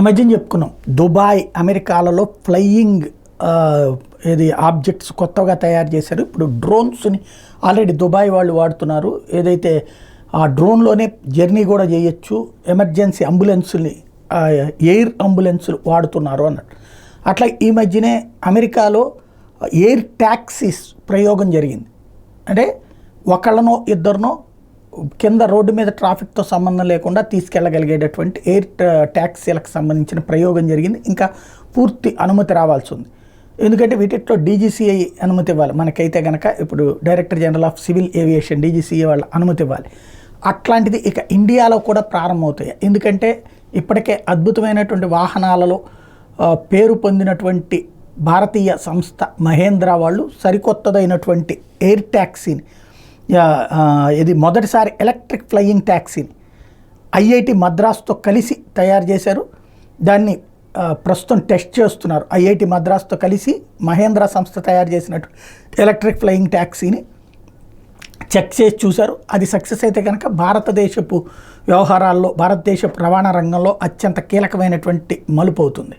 ఆ మధ్యన చెప్పుకున్నాం దుబాయ్ అమెరికాలలో ఫ్లయింగ్ ఏది ఆబ్జెక్ట్స్ కొత్తగా తయారు చేశారు. ఇప్పుడు డ్రోన్స్ని ఆల్రెడీ దుబాయ్ వాళ్ళు వాడుతున్నారు. ఏదైతే ఆ డ్రోన్లోనే జర్నీ కూడా చేయొచ్చు, ఎమర్జెన్సీ అంబులెన్స్ని ఎయిర్ అంబులెన్సులు వాడుతున్నారు అన్నట్టు. అట్లా ఈ మధ్యనే అమెరికాలో ఎయిర్ ట్యాక్సీస్ ప్రయోగం జరిగింది. అంటే ఒకళ్ళనో ఇద్దరినో కింద రోడ్డు మీద ట్రాఫిక్తో సంబంధం లేకుండా తీసుకెళ్ళగలిగేటటువంటి ఎయిర్ ట్యాక్సీలకు సంబంధించిన ప్రయోగం జరిగింది. ఇంకా పూర్తి అనుమతి రావాల్సి ఉంది. ఎందుకంటే వీటిలో డీజీసీఐ అనుమతి ఇవ్వాలి. మనకైతే కనుక ఇప్పుడు director general of civil aviation DGCI వాళ్ళ అనుమతి ఇవ్వాలి. అట్లాంటిది ఇక ఇండియాలో కూడా ప్రారంభమవుతాయి. ఎందుకంటే ఇప్పటికే అద్భుతమైనటువంటి వాహనాలలో పేరు పొందినటువంటి భారతీయ సంస్థ మహేంద్ర వాళ్ళు సరికొత్తదైనటువంటి ఎయిర్ ట్యాక్సీని, ఇది మొదటిసారి ఎలక్ట్రిక్ ఫ్లయింగ్ ట్యాక్సీని ఐఐటి మద్రాస్తో కలిసి తయారు చేశారు. దాన్ని ప్రస్తుతం టెస్ట్ చేస్తున్నారు. ఐఐటి మద్రాస్తో కలిసి మహేంద్ర సంస్థ తయారు చేసినట్టు ఎలక్ట్రిక్ ఫ్లయింగ్ ట్యాక్సీని చెక్ చేసి చూశారు. అది సక్సెస్ అయితే కనుక భారతదేశపు వ్యవహారాల్లో, భారతదేశపు రవాణా రంగంలో అత్యంత కీలకమైనటువంటి మలుపు అవుతుంది.